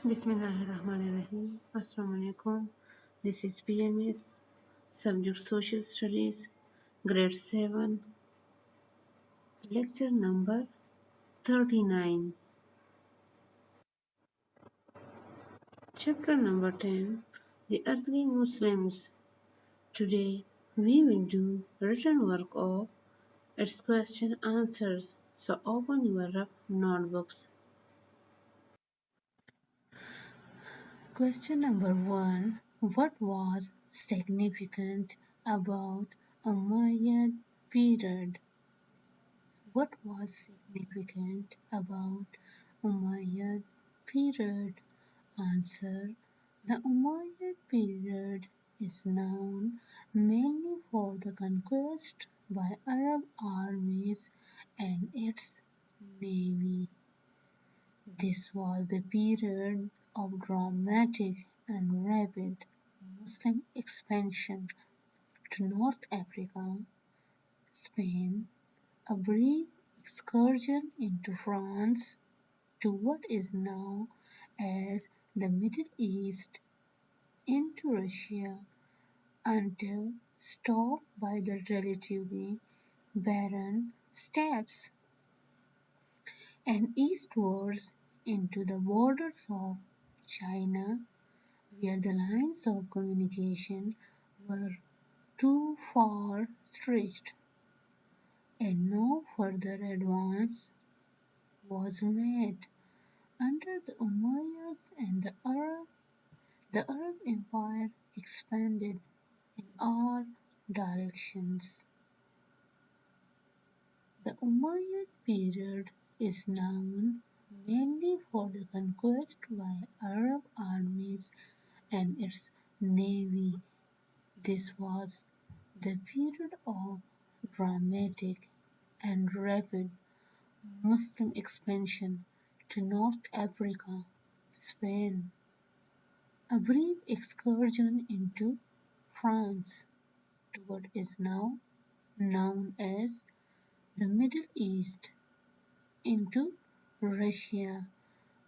Bismillahirrahmanirrahim. Assalamu alaikum. This is PMS, subject Social Studies, grade 7, lecture number 39, chapter number 10, The Early Muslims. Today we will do written work of its question answers, so open your rough notebooks. Question number 1. What was significant about Umayyad period? What was significant about Umayyad period? Answer. The Umayyad period is known mainly for the conquest by Arab armies and its navy. This was the period of dramatic and rapid Muslim expansion to North Africa, Spain, a brief excursion into France, to what is now as the Middle East, into Russia, until stopped by the relatively barren steppes, and eastwards into the borders of China, where the lines of communication were too far stretched, and no further advance was made. Under the Umayyads and the Arab Empire expanded in all directions. The Umayyad period is known mainly for the conquest by Arab armies and its navy. This was the period of dramatic and rapid Muslim expansion to North Africa, Spain, a brief excursion into France, to what is now known as the Middle East, into Russia,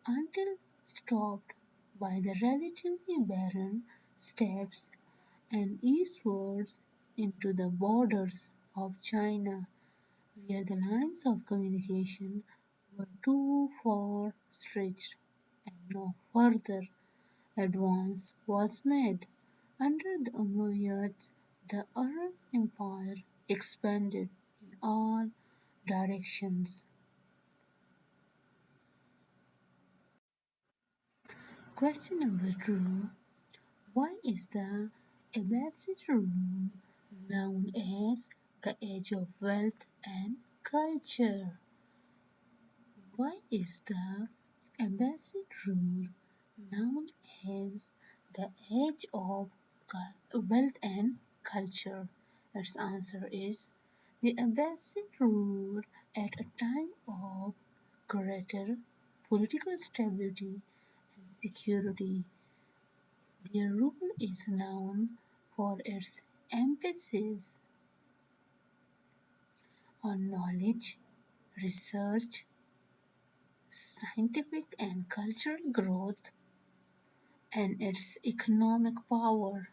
until stopped by the relatively barren steppes, and eastwards into the borders of China, where the lines of communication were too far stretched and no further advance was made. Under the Umayyads, the Arab Empire expanded in all directions. Question number 2. Why is the Abbasid rule known as the Age of Wealth and Culture? Why is the Abbasid rule known as the Age of Wealth and Culture? Its answer is the Abbasid ruled at a time of greater political stability and security. Their rule is known for its emphasis on knowledge, research, scientific and cultural growth, and its economic power.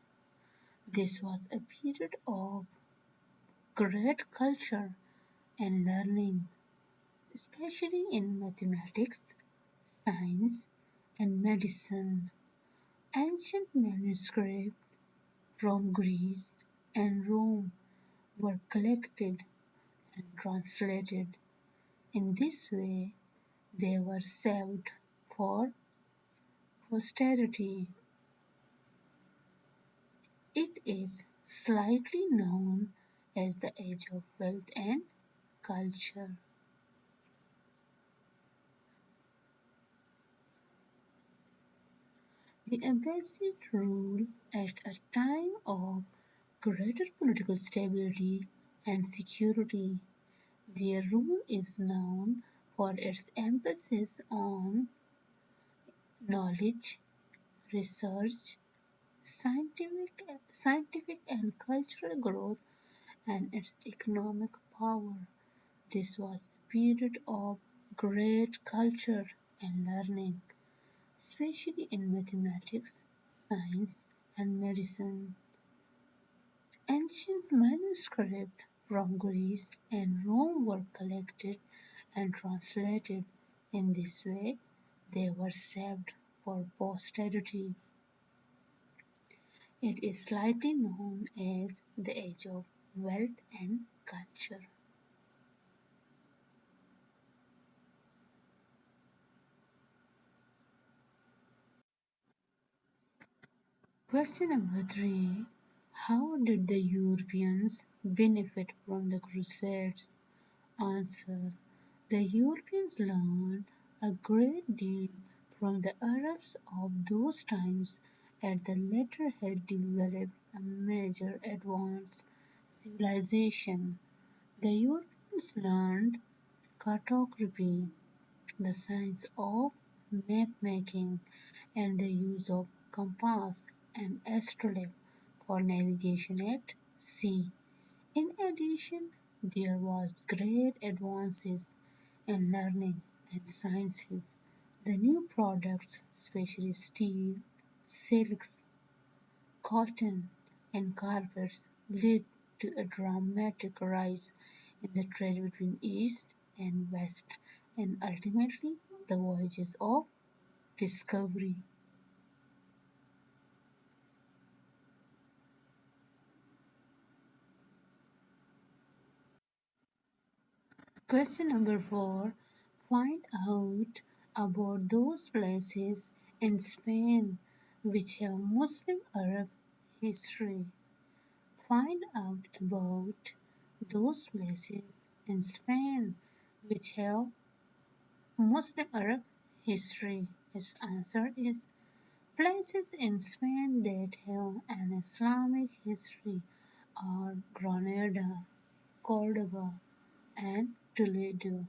This was a period of great culture and learning, especially in mathematics, science, and medicine. Ancient manuscripts from Greece and Rome were collected and translated. In this way, they were saved for posterity. It is slightly known as the Age of Wealth and Culture. The Abbasid ruled at a time of greater political stability and security. Their rule is known for its emphasis on knowledge, research, scientific and cultural growth, and its economic power. This was a period of great culture and learning, especially in mathematics, science, and medicine. Ancient manuscripts from Greece and Rome were collected and translated. In this way, they were saved for posterity. It is slightly known as the Age of Wealth and Culture. Question number 3. How did the Europeans benefit from the Crusades? Answer. The Europeans learned a great deal from the Arabs of those times, as the latter had developed a major advanced civilization. The Europeans learned cartography, the science of map-making, and the use of compass and astrolabe for navigation at sea. In addition, there was great advances in learning and sciences. The new products, especially steel, silks, cotton, and carpets, led to a dramatic rise in the trade between East and West, and ultimately the voyages of discovery. Question number 4. Find out about those places in Spain which have Muslim Arab history. Find out about those places in Spain which have Muslim Arab history. Its answer is places in Spain that have an Islamic history are Granada, Cordoba, and Toledo,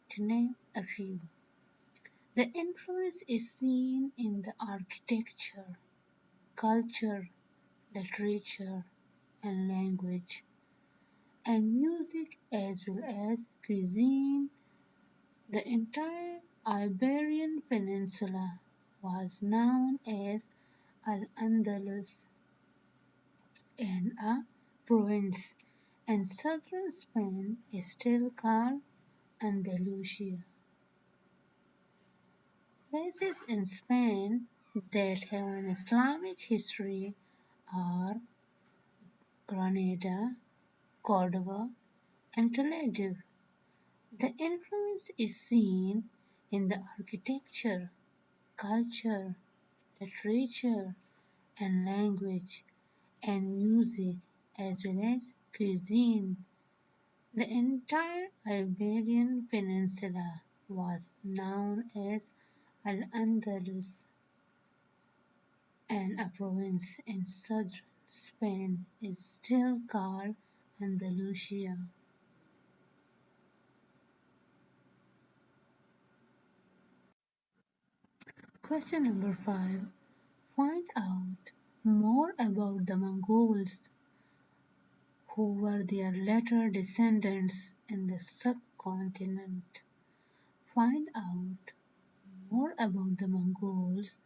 to name a few. The influence is seen in the architecture, culture, literature, and language, and music as well as cuisine. The entire Iberian Peninsula was known as Al-Andalus and a province, and southern Spain is still called Andalusia. Places in Spain that have an Islamic history are Granada, Cordoba, and Toledo. The influence is seen in the architecture, culture, literature, and language, and music, as well as cuisine. The entire Iberian Peninsula was known as Al-Andalus, and a province in southern Spain is still called Andalusia. Question number 5. Find out more about the Mongols, who were their later descendants in the subcontinent. Find out more about the Mongols,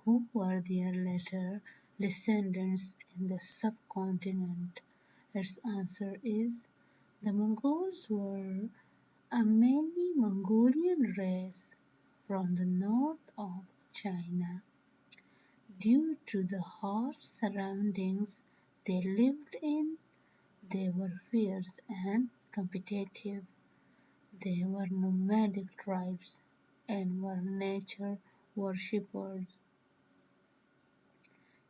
who were their later descendants in the subcontinent. Its answer is the Mongols were a mainly Mongolian race from the north of China. Due to the harsh surroundings they lived in, they were fierce and competitive. They were nomadic tribes and were nature worshippers.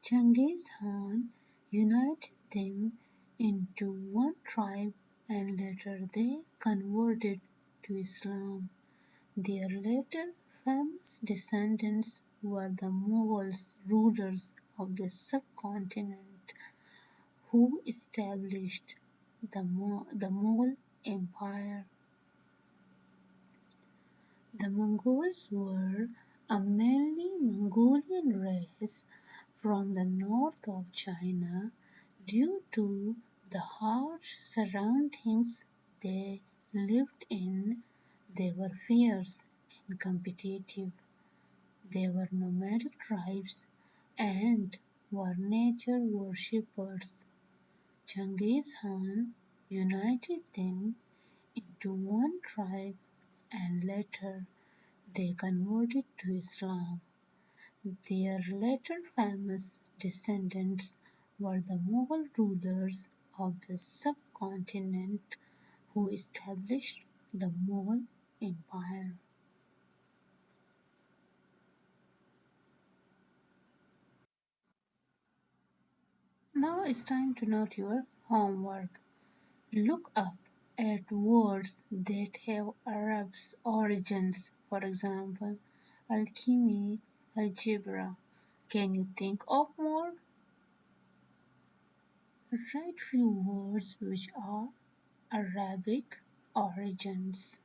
Genghis Khan united them into one tribe and later they converted to Islam. Their later famous descendants were the Mughals, rulers of the subcontinent, who established the Mughal Empire. The Mongols were a mainly Mongolian race from the north of China. Due to the harsh surroundings they lived in, they were fierce and competitive. They were nomadic tribes and were nature worshippers. Genghis Khan united them into one tribe and later they converted to Islam. Their later famous descendants were the Mughal rulers of the subcontinent who established the Mughal Empire. Now it's time to note your homework. Look up at words that have Arab's origins, for example, alchemy, algebra. Can you think of more? Write few words which are Arabic origins.